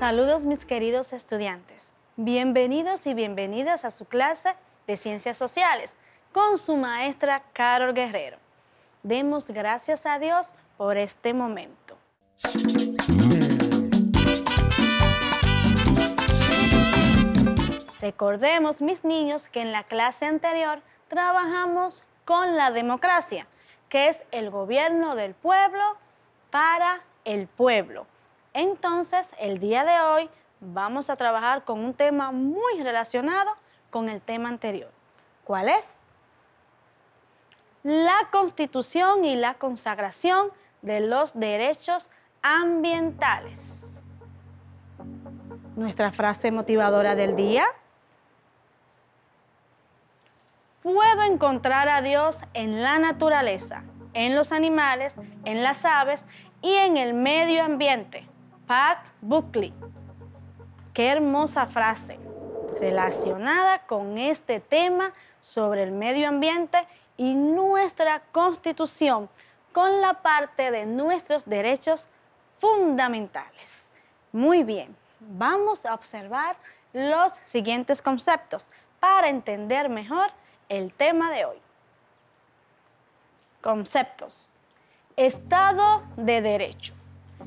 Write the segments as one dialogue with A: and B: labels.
A: Saludos mis queridos estudiantes. Bienvenidos y bienvenidas a su clase de Ciencias Sociales con su maestra Carol Guerrero. Demos gracias a Dios por este momento. Recordemos, mis niños, que en la clase anterior trabajamos con la democracia, que es el gobierno del pueblo para el pueblo. Entonces, el día de hoy vamos a trabajar con un tema muy relacionado con el tema anterior. ¿Cuál es? La Constitución y la consagración de los derechos ambientales. Nuestra frase motivadora del día. Puedo encontrar a Dios en la naturaleza, en los animales, en las aves y en el medio ambiente. Pat Buckley. Qué hermosa frase relacionada con este tema sobre el medio ambiente y nuestra Constitución con la parte de nuestros derechos fundamentales. Muy bien, vamos a observar los siguientes conceptos para entender mejor el tema de hoy. Conceptos. Estado de Derecho.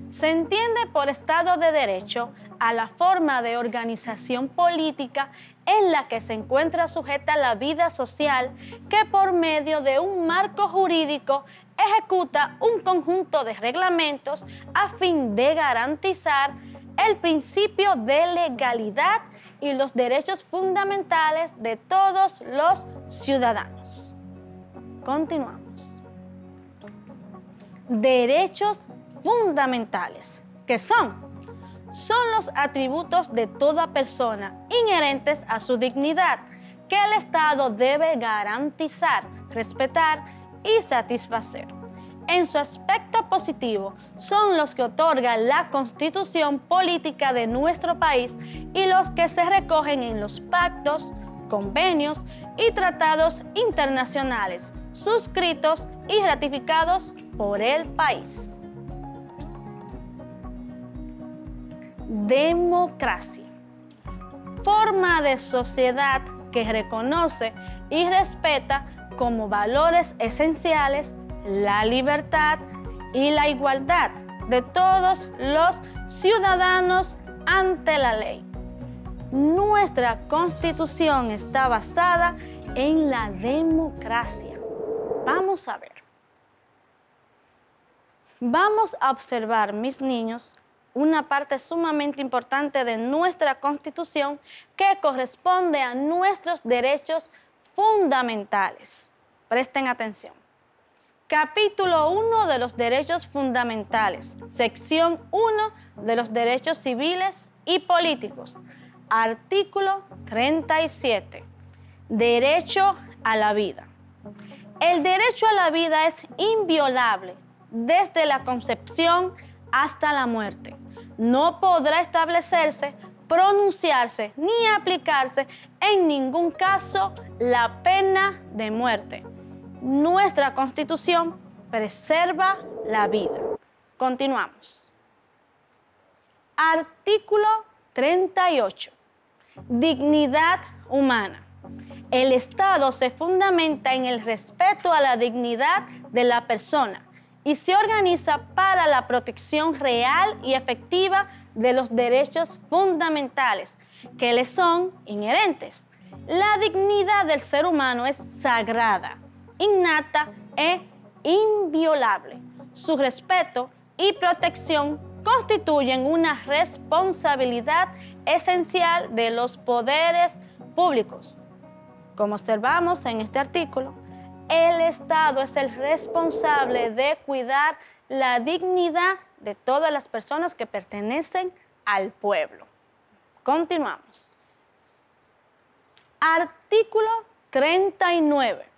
A: Se entiende por Estado de Derecho a la forma de organización política en la que se encuentra sujeta la vida social que por medio de un marco jurídico ejecuta un conjunto de reglamentos a fin de garantizar el principio de legalidad y los derechos fundamentales de todos los ciudadanos. Continuamos. Derechos fundamentales, ¿qué son? Son los atributos de toda persona inherentes a su dignidad que el Estado debe garantizar, respetar y satisfacer. En su aspecto positivo, son los que otorga la Constitución política de nuestro país y los que se recogen en los pactos, convenios y tratados internacionales suscritos y ratificados por el país. Democracia. Forma de sociedad que reconoce y respeta como valores esenciales la libertad y la igualdad de todos los ciudadanos ante la ley. Nuestra Constitución está basada en la democracia. Vamos a ver. Vamos a observar, mis niños, una parte sumamente importante de nuestra Constitución que corresponde a nuestros derechos fundamentales. Presten atención. Capítulo 1 de los derechos fundamentales, sección 1 de los derechos civiles y políticos, artículo 37, derecho a la vida. El derecho a la vida es inviolable desde la concepción hasta la muerte. No podrá establecerse, pronunciarse ni aplicarse en ningún caso la pena de muerte. Nuestra Constitución preserva la vida. Continuamos. Artículo 38. Dignidad humana. El Estado se fundamenta en el respeto a la dignidad de la persona y se organiza para la protección real y efectiva de los derechos fundamentales que le son inherentes. La dignidad del ser humano es sagrada, innata e inviolable. Su respeto y protección constituyen una responsabilidad esencial de los poderes públicos. Como observamos en este artículo, el Estado es el responsable de cuidar la dignidad de todas las personas que pertenecen al pueblo. Continuamos. Artículo 39.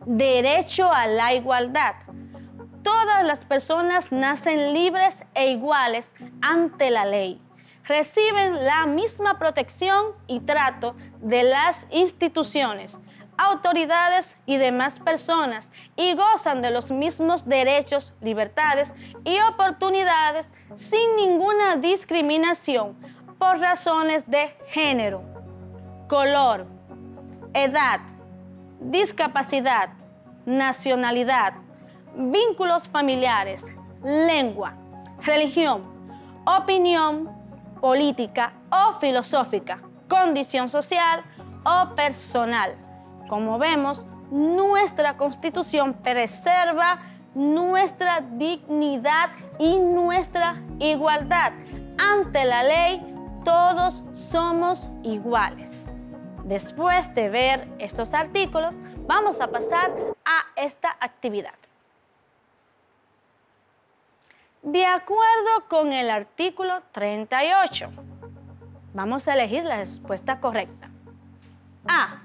A: Derecho a la igualdad. Todas las personas nacen libres e iguales ante la ley. Reciben la misma protección y trato de las instituciones, autoridades y demás personas y gozan de los mismos derechos, libertades y oportunidades sin ninguna discriminación por razones de género, color, edad, discapacidad, nacionalidad, vínculos familiares, lengua, religión, opinión política o filosófica, condición social o personal. Como vemos, nuestra Constitución preserva nuestra dignidad y nuestra igualdad. Ante la ley, todos somos iguales. Después de ver estos artículos, vamos a pasar a esta actividad. De acuerdo con el artículo 38, vamos a elegir la respuesta correcta. A.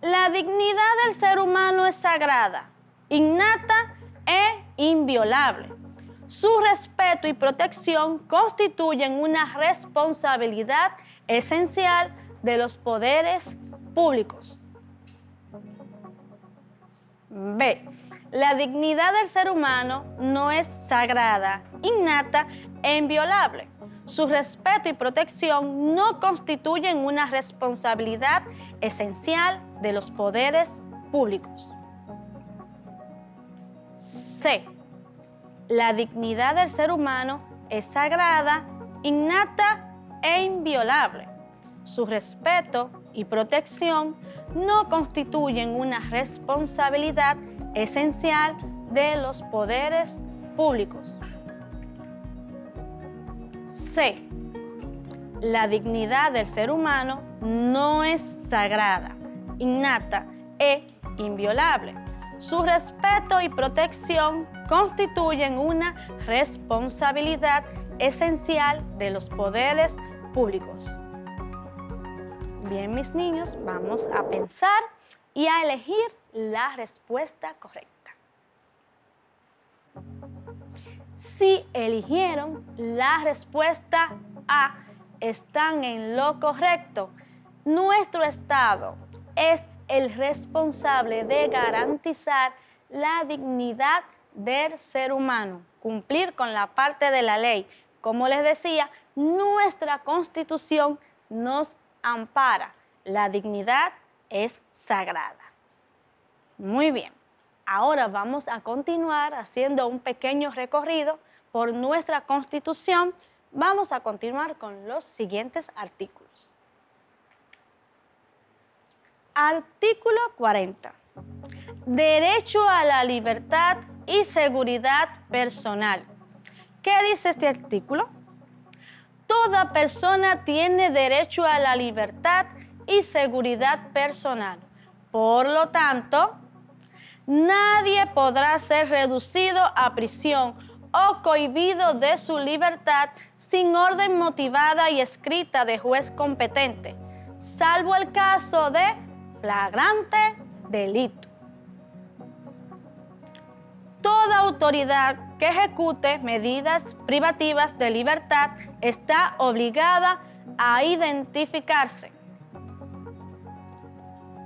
A: La dignidad del ser humano es sagrada, innata e inviolable. Su respeto y protección constituyen una responsabilidad esencial de los poderes públicos. B. La dignidad del ser humano no es sagrada, innata e inviolable. Su respeto y protección no constituyen una responsabilidad esencial de los poderes públicos. C. La dignidad del ser humano es sagrada, innata e inviolable. Su respeto y protección no constituyen una responsabilidad esencial de los poderes públicos. C. La dignidad del ser humano no es sagrada, innata e inviolable. Su respeto y protección constituyen una responsabilidad esencial de los poderes públicos. Bien, mis niños, vamos a pensar y a elegir la respuesta correcta. Si eligieron la respuesta A, están en lo correcto. Nuestro Estado es el responsable de garantizar la dignidad del ser humano, cumplir con la parte de la ley. Como les decía, nuestra Constitución nos ampara. La dignidad es sagrada. Muy bien. Ahora vamos a continuar haciendo un pequeño recorrido por nuestra Constitución. Vamos a continuar con los siguientes artículos. Artículo 40. Derecho a la libertad y seguridad personal. ¿Qué dice este artículo? Toda persona tiene derecho a la libertad y seguridad personal. Por lo tanto, nadie podrá ser reducido a prisión o cohibido de su libertad sin orden motivada y escrita de juez competente, salvo el caso de flagrante delito. Toda autoridad que ejecute medidas privativas de libertad está obligada a identificarse.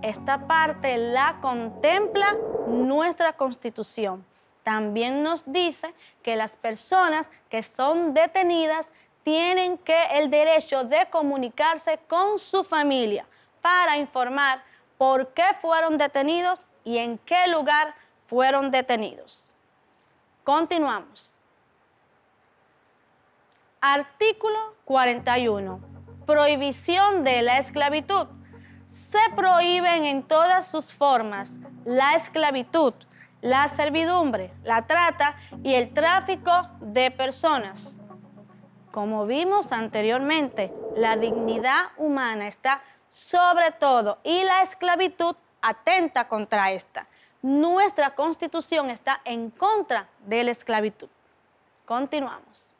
A: Esta parte la contempla nuestra Constitución. También nos dice que las personas que son detenidas tienen el derecho de comunicarse con su familia para informar por qué fueron detenidos y en qué lugar fueron detenidos. Continuamos. Artículo 41. Prohibición de la esclavitud. Se prohíben en todas sus formas la esclavitud, la servidumbre, la trata y el tráfico de personas. Como vimos anteriormente, la dignidad humana está sobre todo y la esclavitud atenta contra esta. Nuestra Constitución está en contra de la esclavitud. Continuamos.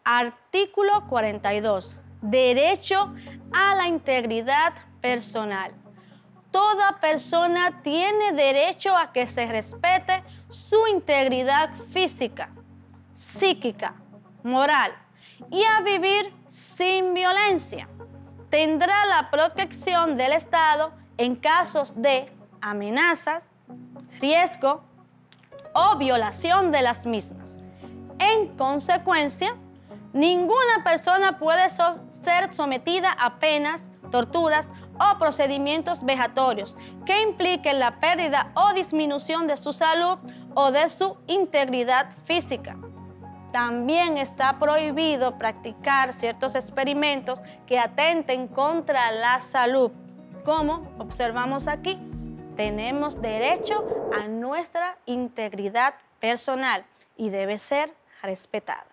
A: Artículo 42. Derecho a la integridad personal. Toda persona tiene derecho a que se respete su integridad física, psíquica, moral y a vivir sin violencia. Tendrá la protección del Estado en casos de amenazas, riesgo o violación de las mismas. En consecuencia, ninguna persona puede ser sometida a penas, torturas o procedimientos vejatorios que impliquen la pérdida o disminución de su salud o de su integridad física. También está prohibido practicar ciertos experimentos que atenten contra la salud. Como observamos aquí, tenemos derecho a nuestra integridad personal y debe ser respetada.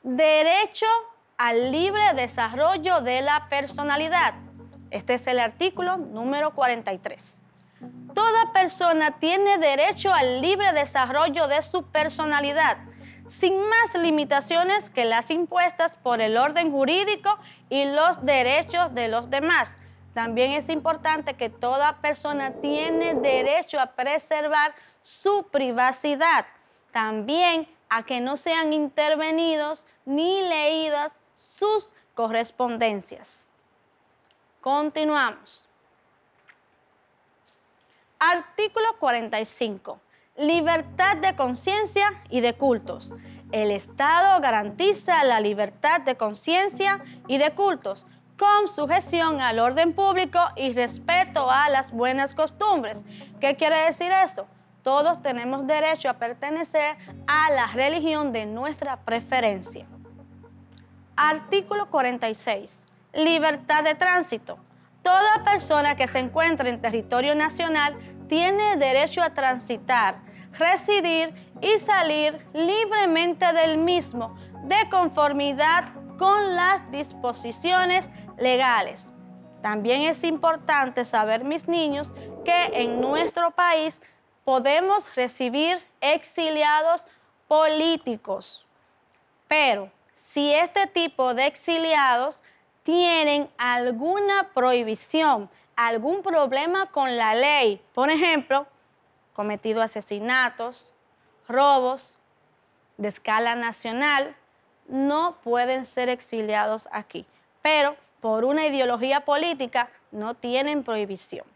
A: Derecho al libre desarrollo de la personalidad. Este es el artículo número 43. Toda persona tiene derecho al libre desarrollo de su personalidad, sin más limitaciones que las impuestas por el orden jurídico y los derechos de los demás. También es importante que toda persona tiene derecho a preservar su privacidad, también a que no sean intervenidos ni leídas sus correspondencias. Continuamos. Artículo 45. Libertad de conciencia y de cultos. El Estado garantiza la libertad de conciencia y de cultos con sujeción al orden público y respeto a las buenas costumbres. ¿Qué quiere decir eso? Todos tenemos derecho a pertenecer a la religión de nuestra preferencia. Artículo 46. Libertad de tránsito. Toda persona que se encuentre en territorio nacional tiene derecho a transitar, residir y salir libremente del mismo, de conformidad con las disposiciones legales. También es importante saber, mis niños, que en nuestro país podemos recibir exiliados políticos, pero si este tipo de exiliados tienen alguna prohibición, algún problema con la ley, por ejemplo, cometido asesinatos, robos de escala nacional, no pueden ser exiliados aquí, pero por una ideología política no tienen prohibición.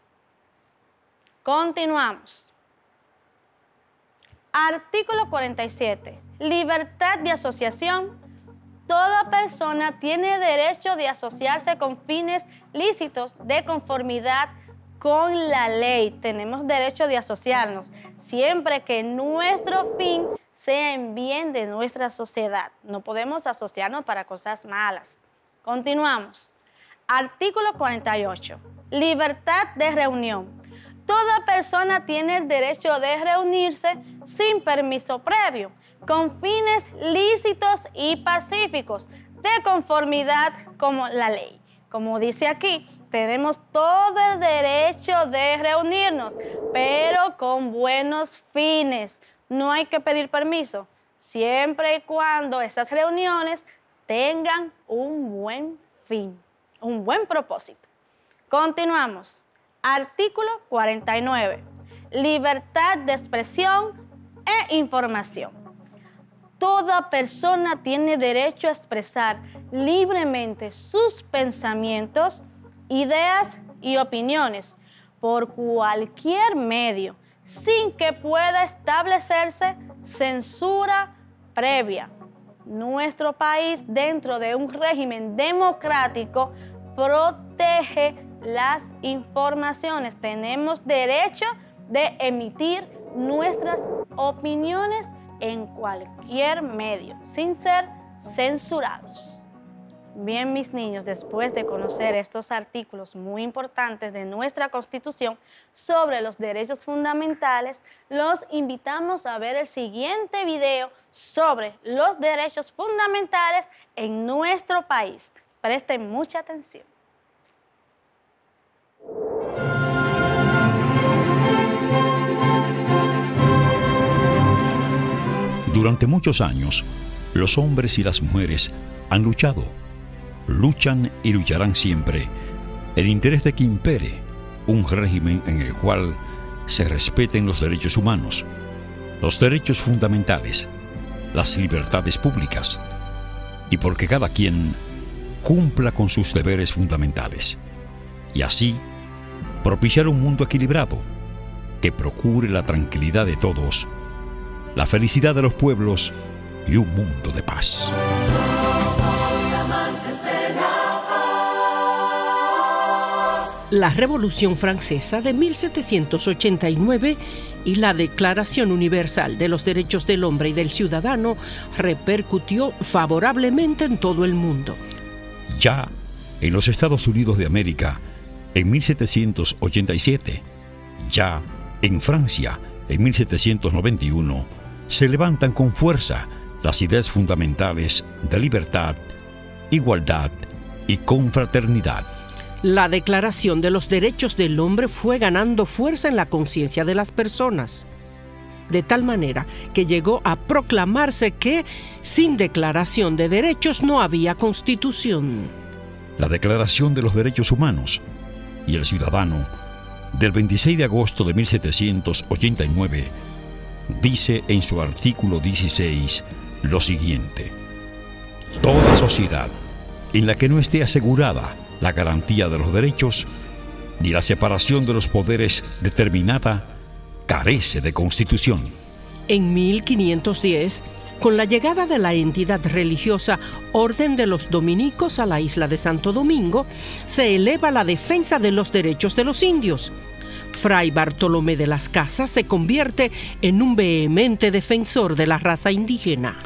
A: Continuamos. Artículo 47. Libertad de asociación. Toda persona tiene derecho de asociarse con fines lícitos de conformidad con la ley. Tenemos derecho de asociarnos siempre que nuestro fin sea en bien de nuestra sociedad. No podemos asociarnos para cosas malas. Continuamos. Artículo 48. Libertad de reunión. Toda persona tiene el derecho de reunirse sin permiso previo, con fines lícitos y pacíficos, de conformidad con la ley. Como dice aquí, tenemos todo el derecho de reunirnos, pero con buenos fines. No hay que pedir permiso, siempre y cuando esas reuniones tengan un buen fin, un buen propósito. Continuamos. Artículo 49. Libertad de expresión e información. Toda persona tiene derecho a expresar libremente sus pensamientos, ideas y opiniones por cualquier medio, sin que pueda establecerse censura previa. Nuestro país, dentro de un régimen democrático, protege las informaciones. Tenemos derecho de emitir nuestras opiniones en cualquier medio, sin ser censurados. Bien, mis niños, después de conocer estos artículos muy importantes de nuestra Constitución sobre los derechos fundamentales, los invitamos a ver el siguiente video sobre los derechos fundamentales en nuestro país. Presten mucha atención.
B: Durante muchos años, los hombres y las mujeres han luchado, luchan y lucharán siempre en interés de que impere un régimen en el cual se respeten los derechos humanos, los derechos fundamentales, las libertades públicas y porque cada quien cumpla con sus deberes fundamentales y así propiciar un mundo equilibrado, que procure la tranquilidad de todos, la felicidad de los pueblos y un mundo de paz.
C: La Revolución Francesa de 1789 y la Declaración Universal de los Derechos del Hombre y del Ciudadano repercutió favorablemente en todo el mundo.
B: Ya en los Estados Unidos de América, en 1787, ya en Francia, en 1791, se levantan con fuerza las ideas fundamentales de libertad, igualdad y confraternidad.
C: La Declaración de los Derechos del Hombre fue ganando fuerza en la conciencia de las personas, de tal manera que llegó a proclamarse que sin declaración de derechos no había constitución.
B: La Declaración de los Derechos Humanos y el Ciudadano del 26 de agosto de 1789 dice en su artículo 16 lo siguiente: toda sociedad en la que no esté asegurada la garantía de los derechos ni la separación de los poderes determinada carece de constitución.
C: En 1510, con la llegada de la entidad religiosa Orden de los Dominicos a la isla de Santo Domingo, se eleva la defensa de los derechos de los indios. Fray Bartolomé de las Casas se convierte en un vehemente defensor de la raza indígena.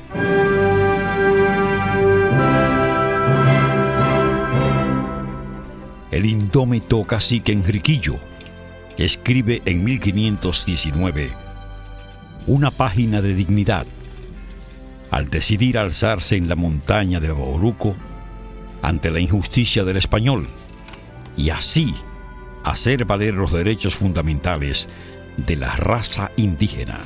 B: El indómito cacique Enriquillo escribe en 1519 una página de dignidad al decidir alzarse en la montaña de Bauruco ante la injusticia del español y así hacer valer los derechos fundamentales de la raza indígena.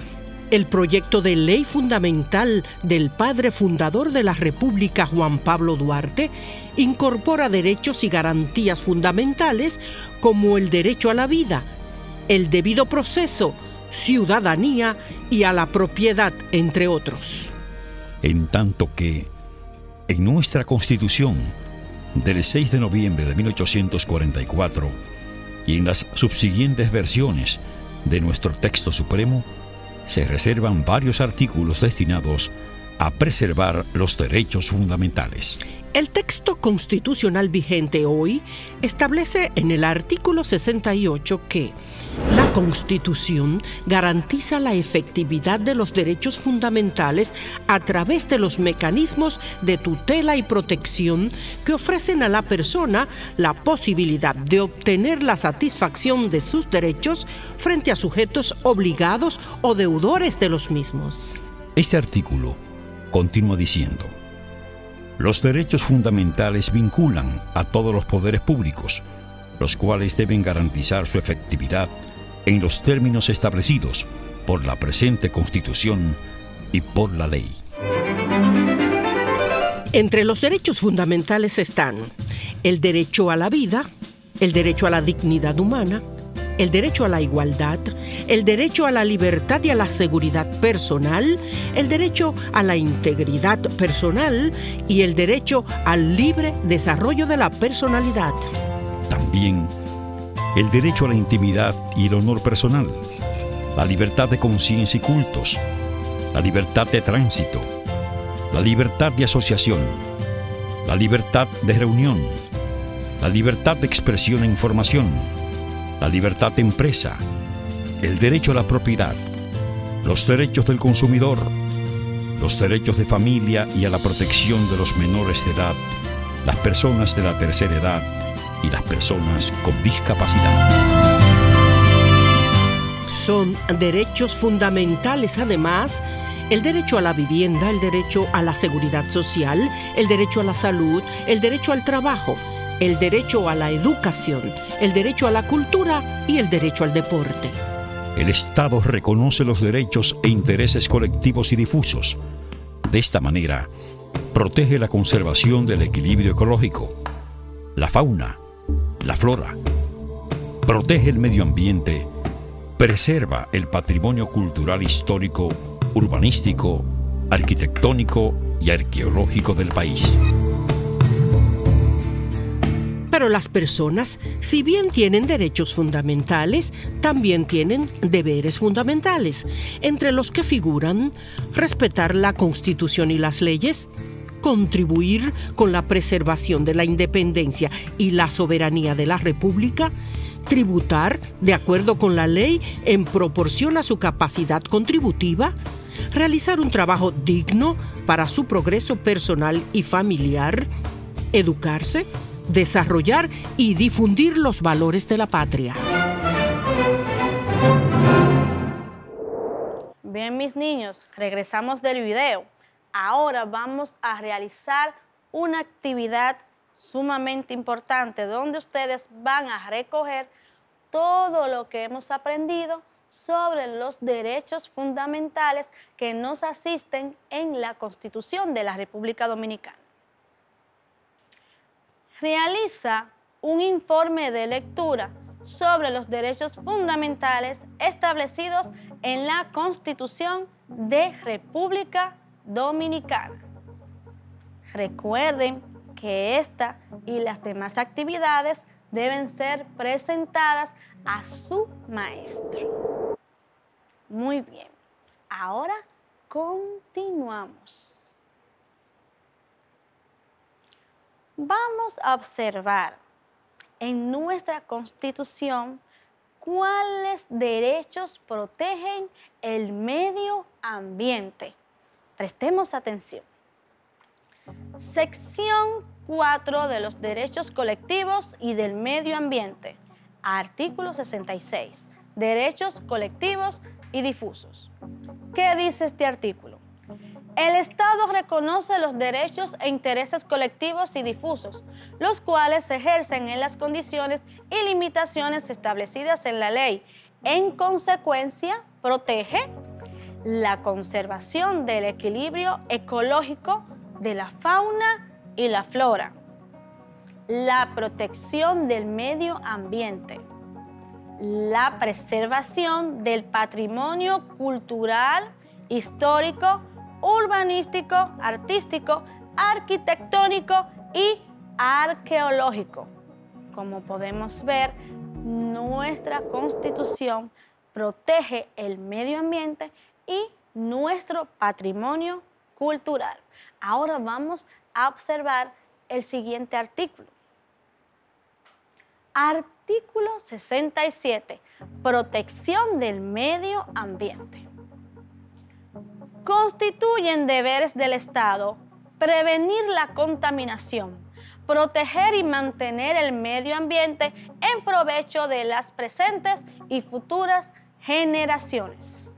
C: El proyecto de ley fundamental del padre fundador de la República, Juan Pablo Duarte, incorpora derechos y garantías fundamentales como el derecho a la vida, el debido proceso, ciudadanía y a la propiedad, entre otros.
B: En tanto que, en nuestra Constitución del 6 de noviembre de 1844 y en las subsiguientes versiones de nuestro texto supremo, se reservan varios artículos destinados a preservar los derechos fundamentales.
C: El texto constitucional vigente hoy establece en el artículo 68 que la Constitución garantiza la efectividad de los derechos fundamentales a través de los mecanismos de tutela y protección que ofrecen a la persona la posibilidad de obtener la satisfacción de sus derechos frente a sujetos obligados o deudores de los mismos.
B: Este artículo continúa diciendo: los derechos fundamentales vinculan a todos los poderes públicos, los cuales deben garantizar su efectividad en los términos establecidos por la presente Constitución y por la ley.
C: Entre los derechos fundamentales están el derecho a la vida, el derecho a la dignidad humana, el derecho a la igualdad, el derecho a la libertad y a la seguridad personal, el derecho a la integridad personal y el derecho al libre desarrollo de la personalidad.
B: También el derecho a la intimidad y el honor personal, la libertad de conciencia y cultos, la libertad de tránsito, la libertad de asociación, la libertad de reunión, la libertad de expresión e información, la libertad de empresa, el derecho a la propiedad, los derechos del consumidor, los derechos de familia y a la protección de los menores de edad, las personas de la tercera edad y las personas con discapacidad.
C: Son derechos fundamentales, además, el derecho a la vivienda, el derecho a la seguridad social, el derecho a la salud, el derecho al trabajo, el derecho a la educación, el derecho a la cultura y el derecho al deporte.
B: El Estado reconoce los derechos e intereses colectivos y difusos. De esta manera, protege la conservación del equilibrio ecológico, la fauna, la flora, protege el medio ambiente, preserva el patrimonio cultural, histórico, urbanístico, arquitectónico y arqueológico del país.
C: Pero las personas, si bien tienen derechos fundamentales, también tienen deberes fundamentales, entre los que figuran respetar la Constitución y las leyes, contribuir con la preservación de la independencia y la soberanía de la República, tributar de acuerdo con la ley en proporción a su capacidad contributiva, realizar un trabajo digno para su progreso personal y familiar, educarse, desarrollar y difundir los valores de la patria.
A: Bien, mis niños, regresamos del video. Ahora vamos a realizar una actividad sumamente importante donde ustedes van a recoger todo lo que hemos aprendido sobre los derechos fundamentales que nos asisten en la Constitución de la República Dominicana. Realiza un informe de lectura sobre los derechos fundamentales establecidos en la Constitución de República Dominicana. Recuerden que esta y las demás actividades deben ser presentadas a su maestro. Muy bien, ahora continuamos. Vamos a observar en nuestra Constitución cuáles derechos protegen el medio ambiente. Prestemos atención. Sección 4 de los derechos colectivos y del medio ambiente. Artículo 66. Derechos colectivos y difusos. ¿Qué dice este artículo? El Estado reconoce los derechos e intereses colectivos y difusos, los cuales se ejercen en las condiciones y limitaciones establecidas en la ley. En consecuencia, protege la conservación del equilibrio ecológico de la fauna y la flora, la protección del medio ambiente, la preservación del patrimonio cultural, histórico, urbanístico, artístico, arquitectónico y arqueológico. Como podemos ver, nuestra Constitución protege el medio ambiente y nuestro patrimonio cultural. Ahora vamos a observar el siguiente artículo. Artículo 67. Protección del medio ambiente. Constituyen deberes del Estado prevenir la contaminación, proteger y mantener el medio ambiente en provecho de las presentes y futuras generaciones.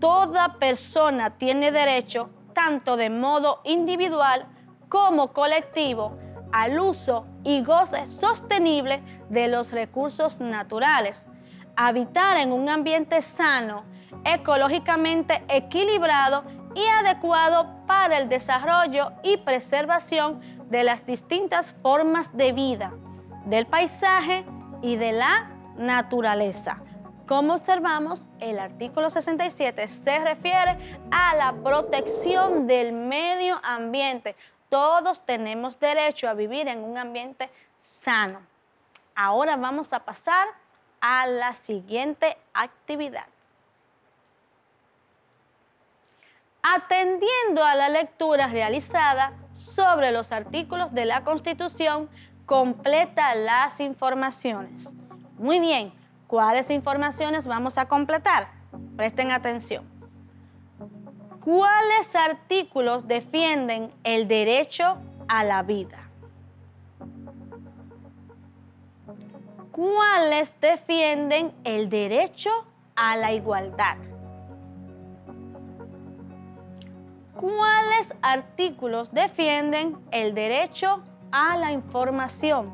A: Toda persona tiene derecho, tanto de modo individual como colectivo, al uso y goce sostenible de los recursos naturales, habitar en un ambiente sano, ecológicamente equilibrado y adecuado para el desarrollo y preservación de las distintas formas de vida, del paisaje y de la naturaleza. Como observamos, el artículo 67 se refiere a la protección del medio ambiente. Todos tenemos derecho a vivir en un ambiente sano. Ahora vamos a pasar a la siguiente actividad. Atendiendo a la lectura realizada sobre los artículos de la Constitución, completa las informaciones. Muy bien, ¿cuáles informaciones vamos a completar? Presten atención. ¿Cuáles artículos defienden el derecho a la vida? ¿Cuáles defienden el derecho a la igualdad? ¿Cuáles artículos defienden el derecho a la información?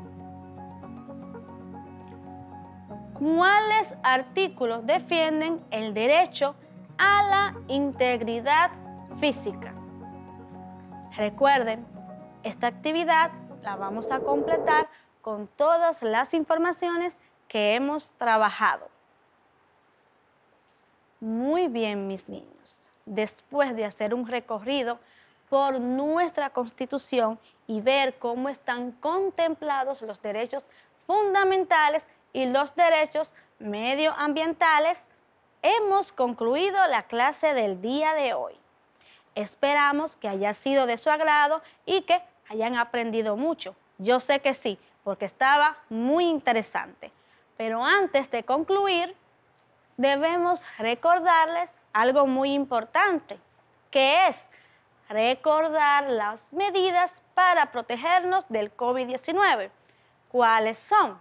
A: ¿Cuáles artículos defienden el derecho a la integridad física? Recuerden, esta actividad la vamos a completar con todas las informaciones que hemos trabajado. Muy bien, mis niños. Después de hacer un recorrido por nuestra Constitución y ver cómo están contemplados los derechos fundamentales y los derechos medioambientales, hemos concluido la clase del día de hoy. Esperamos que haya sido de su agrado y que hayan aprendido mucho. Yo sé que sí, porque estaba muy interesante. Pero antes de concluir, debemos recordarles algo muy importante, que es recordar las medidas para protegernos del COVID-19. ¿Cuáles son?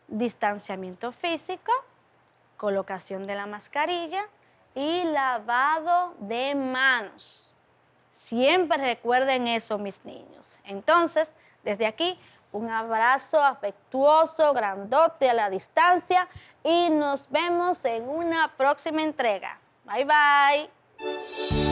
A: Distanciamiento físico, colocación de la mascarilla y lavado de manos. Siempre recuerden eso, mis niños. Entonces, desde aquí, un abrazo afectuoso, grandote a la distancia y nos vemos en una próxima entrega. Bye, bye.